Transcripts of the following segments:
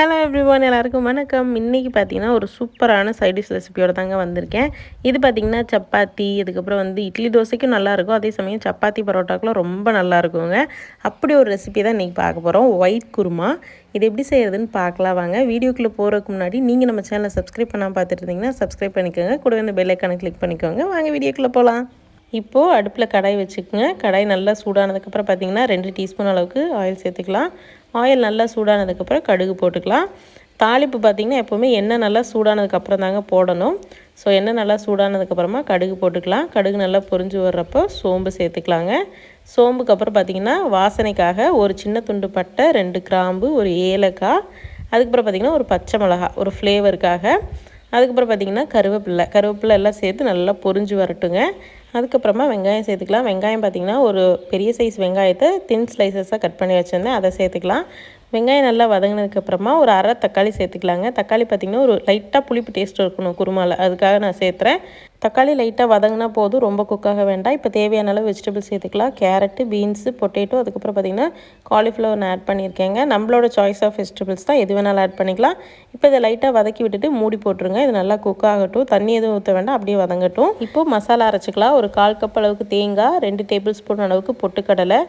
Hello everyone, எல்லாருக்கும் வணக்கம். இன்றைக்கி பார்த்தீங்கன்னா ஒரு சூப்பரான சைட் டிஷ் ரெசிபியோட தாங்க வந்திருக்கேன். இது பார்த்திங்கன்னா சப்பாத்தி, அதுக்கப்புறம் வந்து இட்லி தோசைக்கும் நல்லாயிருக்கும். அதே சமயம் சப்பாத்தி பரோட்டாக்கெலாம் ரொம்ப நல்லா இருக்குங்க. அப்படி ஒரு ரெசிபி தான் இன்றைக்கி பார்க்க போகிறோம், ஒயிட் குருமா. இது எப்படி செய்கிறதுன்னு பார்க்கலாம் வாங்க. வீடியோக்குள்ளே போகிறதுக்கு முன்னாடி நீங்கள் நம்ம சேனலை சப்ஸ்கிரைப் பண்ணாமல் பார்த்துட்டு இருந்தீங்கன்னா சப்ஸ்கிரைப் பண்ணிக்கோங்க. கூட வந்து பெல் ஐக்கானை கிளிக் பண்ணிக்கோங்க. வாங்க வீடியோக்குள்ளே போகலாம். இப்போது அடுப்பில் கடாய் வச்சுக்கோங்க. கடாய் நல்லா சூடானதுக்கப்புறம் பார்த்திங்கன்னா 2 டீஸ்பூன் அளவுக்கு ஆயில் சேர்த்துக்கலாம். ஆயில் நல்லா சூடானதுக்கப்புறம் கடுகு போட்டுக்கலாம். தாளிப்பு பார்த்திங்கன்னா எப்போவுமே எண்ணெய் நல்லா சூடானதுக்கப்புறம் தாங்க போடணும். ஸோ எண்ணெய் நல்லா சூடானதுக்கப்புறமா கடுகு போட்டுக்கலாம். கடுகு நல்லா பொரிஞ்சு வர்றப்போ சோம்பு சேர்த்துக்கலாங்க. சோம்புக்கு அப்புறம் பார்த்திங்கன்னா வாசனைக்காக ஒரு சின்ன துண்டு பட்டை, 2 கிராம்பு, ஒரு ஏலக்காய், அதுக்கப்புறம் பார்த்திங்கன்னா ஒரு பச்சை மிளகாய் ஒரு ஃப்ளேவருக்காக, அதுக்கப்புறம் பார்த்திங்கன்னா கருவேப்பிலை எல்லாம் சேர்த்து நல்லா பொரிஞ்சு வரட்டுங்க. அதுக்கப்புறமா வெங்காயம் சேர்த்துக்கலாம். வெங்காயம் பார்த்திங்கன்னா ஒரு பெரிய சைஸ் வெங்காயத்தை தின் ஸ்லைசஸாக கட் பண்ணி வச்சுருந்தேன், அதை சேர்த்துக்கலாம். வெங்காயம் நல்லா வதங்கினதுக்கப்புறமா ஒரு அரை தக்காளி சேர்த்துக்கலாங்க. தக்காளி பார்த்திங்கன்னா ஒரு லைட்டாக புளிப்பு டேஸ்ட் இருக்கணும் குருமாவில், அதுக்காக நான் சேர்த்துறேன். தக்காளி லைட்டாக வதங்கினா போதும், ரொம்ப குக்காக வேண்டாம். இப்போ தேவையான அளவு வெஜிடபிள்ஸ் சேர்த்துக்கலாம். கேரட்டு, பீன்ஸு, பொட்டேட்டோ, அதுக்கப்புறம் பார்த்திங்கன்னா காலிஃப்ளவர் நான் ஆட் பண்ணியிருக்கேங்க. நம்மளோட சாய்ஸ் ஆஃப் வெஜிடபிள்ஸ் தான், எது வேணாலும் ஆட் பண்ணிக்கலாம். இப்போ இதை லைட்டாக வதக்கி விட்டுட்டு மூடி போட்டுருங்க. இது நல்லா குக் ஆகட்டும். தண்ணி எதுவும் ஊற்ற வேண்டாம், அப்படியே வதங்கட்டும். இப்போது மசாலா அரைச்சிக்கலாம். ஒரு 1/4 கப் அளவுக்கு தேங்காய், 2 டேபிள் ஸ்பூன் அளவுக்கு பொட்டுக்கடலை,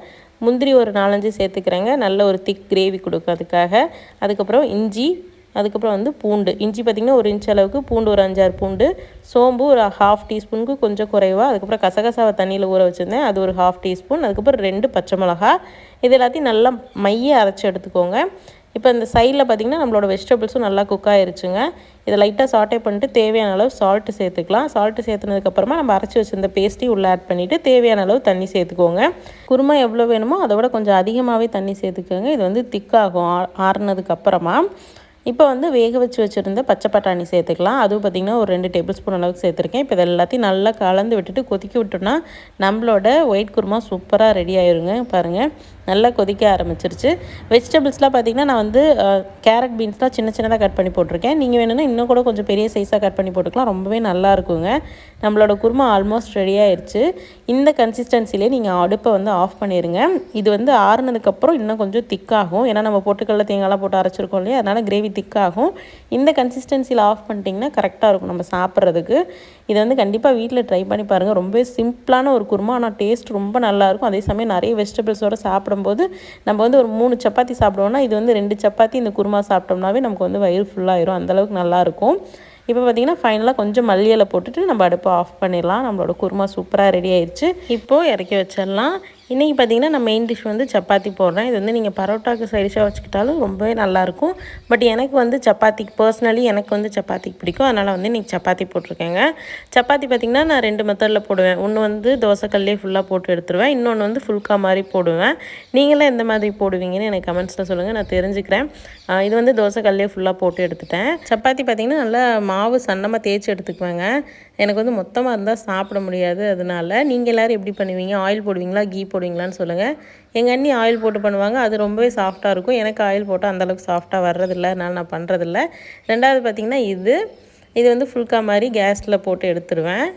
முந்திரி ஒரு 4-5 சேர்த்துக்கிறேங்க, நல்ல ஒரு திக் கிரேவி கொடுக்கறதுக்காக. அதுக்கப்புறம் இஞ்சி, அதுக்கப்புறம் வந்து பூண்டு. இஞ்சி பார்த்திங்கன்னா 1 இன்ச் அளவுக்கு, பூண்டு ஒரு 5-6 பூண்டு, சோம்பு ஒரு 1/2 டீஸ்பூனுக்கு கொஞ்சம் குறைவாக, அதுக்கப்புறம் கசகசாவை தண்ணியில் ஊற வச்சுருந்தேன், அது ஒரு 1/2 டீஸ்பூன், அதுக்கப்புறம் 2 பச்சை மிளகா. இது எல்லாத்தையும் நல்லா மைய அரைச்சி எடுத்துக்கோங்க. இப்போ இந்த சைடில் பார்த்திங்கன்னா நம்மளோட வெஜிடபிள்ஸும் நல்லா குக் ஆகிருச்சுங்க. இதை லைட்டாக சாட்டே பண்ணிட்டு தேவையான அளவு சால்ட்டு சேர்த்துக்கலாம். சால்ட்டு சேர்த்துனதுக்கப்புறமா நம்ம அரைச்சி வச்சுருந்த பேஸ்ட்டையும் உள்ளே ஆட் பண்ணிவிட்டு தேவையான அளவு தண்ணி சேர்த்துக்கோங்க. குருமா எவ்வளோ வேணுமோ அதை விட கொஞ்சம் அதிகமாகவே தண்ணி சேர்த்துக்கோங்க. இது வந்து திக்காகும் ஆறுனதுக்கப்புறமா. இப்போ வந்து வேக வச்சுருந்த பச்சை பட்டாணி சேர்த்துக்கலாம். அதுவும் பார்த்திங்கன்னா ஒரு 2 டேபிள் ஸ்பூன் அளவுக்கு சேர்த்துருக்கேன். இப்போ இது எல்லாத்தையும் நல்லா கலந்து விட்டுட்டு கொதிக்க விட்டோம்னா நம்மளோட ஒயிட் குருமா சூப்பராக ரெடி ஆயிருங்க. பாருங்கள், நல்லா கொதிக்க ஆரம்பிச்சிருச்சு. வெஜிடபிள்ஸ்லாம் பார்த்திங்கன்னா நான் வந்து கேரட், பீன்ஸ்லாம் சின்னதாக கட் பண்ணி போட்டிருக்கேன். நீங்கள் வேணும்னா இன்னும் கூட கொஞ்சம் பெரிய சைஸாக கட் பண்ணி போட்டுக்கலாம், ரொம்பவே நல்லா இருக்குங்க. நம்மளோட குருமா ஆல்மோஸ்ட் ரெடி ஆயிடுச்சு. இந்த கன்சிஸ்டன்சிலே நீங்கள் அடுப்பை வந்து ஆஃப் பண்ணிடுங்க. இது வந்து ஆறுனதுக்கப்புறம் இன்னும் கொஞ்சம் திக்காகும். ஏன்னா நம்ம பொட்டுக்கடலை, தேங்காய்லாம் போட்டு அரைச்சிருக்கோம் இல்லையா, அதனால் கிரேவி திக்காகும். இந்த கன்சிஸ்டன்சியில் ஆஃப் பண்ணிட்டிங்கன்னா கரெக்டாக இருக்கும் நம்ம சாப்பிட்றதுக்கு. இதை வந்து கண்டிப்பாக வீட்டில் ட்ரை பண்ணி பாருங்கள். ரொம்பவே சிம்பிளான ஒரு குருமா, ஆனால் டேஸ்ட் ரொம்ப நல்லாயிருக்கும். அதே சமயம் நிறைய வெஜிடபிள்ஸோடு சாப்பிடும்போது நம்ம வந்து ஒரு 3 சப்பாத்தி சாப்பிடுவோம்னா இது வந்து 2 சப்பாத்தி இந்த குருமா சாப்பிட்டோம்னாவே நமக்கு வந்து வயிறு ஃபுல்லாகிடும், அந்தளவுக்கு நல்லாயிருக்கும். இப்போ பார்த்திங்கன்னா ஃபைனலாக கொஞ்சம் மல்லி இலை போட்டுட்டு நம்ம அடுப்பை ஆஃப் பண்ணிடலாம். நம்மளோட குருமா சூப்பராக ரெடி ஆயிடுச்சு. இப்போது இறக்கி வச்சிடலாம். இன்றைக்கி பார்த்திங்கன்னா நான் மெயின் டிஷ் வந்து சப்பாத்தி போடுறேன். இது வந்து நீங்கள் பரோட்டாவுக்கு சைடிஷாக வச்சுக்கிட்டாலும் ரொம்பவே நல்லாயிருக்கும். பட் எனக்கு வந்து சப்பாத்திக்கு பர்சனலி எனக்கு வந்து சப்பாத்திக்கு பிடிக்கும், அதனால் வந்து இன்றைக்கி சப்பாத்தி போட்டிருக்கேங்க. சப்பாத்தி பார்த்திங்கன்னா நான் 2 மெத்தடில் போடுவேன். ஒன்று வந்து தோசைக்கல்லே ஃபுல்லாக போட்டு எடுத்துருவேன், இன்னொன்று வந்து ஃபுல்கா மாதிரி போடுவேன். நீங்களாம் எந்த மாதிரி போடுவீங்கன்னு எனக்கு கமெண்ட்ஸில் சொல்லுங்கள், நான் தெரிஞ்சுக்கிறேன். இது வந்து தோசைக்கல்லே ஃபுல்லாக போட்டு எடுத்துட்டேன். சப்பாத்தி பார்த்திங்கன்னா நல்லா மாவு சன்னமாக தேய்ச்சி எடுத்துக்குவேங்க. எனக்கு வந்து மொத்தமாக இருந்தால் சாப்பிட முடியாது. அதனால் நீங்கள் எல்லோரும் எப்படி பண்ணுவீங்க? ஆயில் போடுவீங்களா, கீ போடுவீங்களான்னு சொல்லுங்கள். எங்கள் அண்ணி ஆயில் போட்டு பண்ணுவாங்க, அது ரொம்பவே சாஃப்டாக இருக்கும். எனக்கு ஆயில் போட்டால் அந்தளவுக்கு சாஃப்டாக வர்றதில்ல, அதனால் நான் பண்ணுறதில்ல. ரெண்டாவது பார்த்திங்கன்னா இது வந்து ஃபுல்கா மாதிரி கேஸில் போட்டு எடுத்துருவேன்.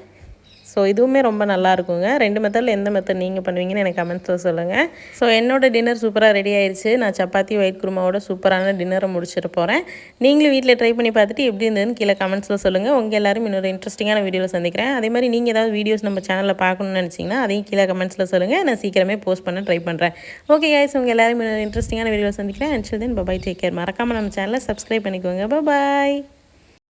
ஸோ இதுவுமே ரொம்ப நல்லா இருக்குங்க. 2 மெத்தடில் எந்த மெத்தட் நீங்கள் பண்ணுவீங்கன்னு எனக்கு கமெண்ட்ஸில் சொல்லுங்கள். ஸோ என்னோட டின்னர் சூப்பராக ரெடி ஆயிடுச்சு. நான் சப்பாத்தி ஒயிட் குருமாவோட சூப்பரான டின்னரை முடிச்சிட்டு போகிறேன். நீங்களும் வீட்டில் ட்ரை பண்ணி பார்த்துட்டு எப்படி இருந்ததுன்னு கீழே கமெண்ட்ஸில் சொல்லுங்கள். உங்கள் எல்லாரும் இன்னொரு இன்ட்ரெஸ்டிங்கான வீடியோவில் சந்திக்கிறேன். அதே மாதிரி நீங்கள் ஏதாவது வீடியோஸ் நம்ம சேனலில் பார்க்கணும்னு நினச்சிங்கன்னா அதையும் கீழே கமெண்ட்ஸில் சொல்லுங்கள். நான் சீக்கிரமே போஸ்ட் பண்ண ட்ரை பண்ணுறேன். ஓகே கைஸ், உங்கள் எல்லாரும் இன்னொரு இன்ட்ரெஸ்டிங்கான வீடியோவில் சந்திக்கிறேன். Until then bye, take care. மறக்காமல் நம்ம சேனலை சப்ஸ்கிரைப் பண்ணிக்கோங்க. பாய்.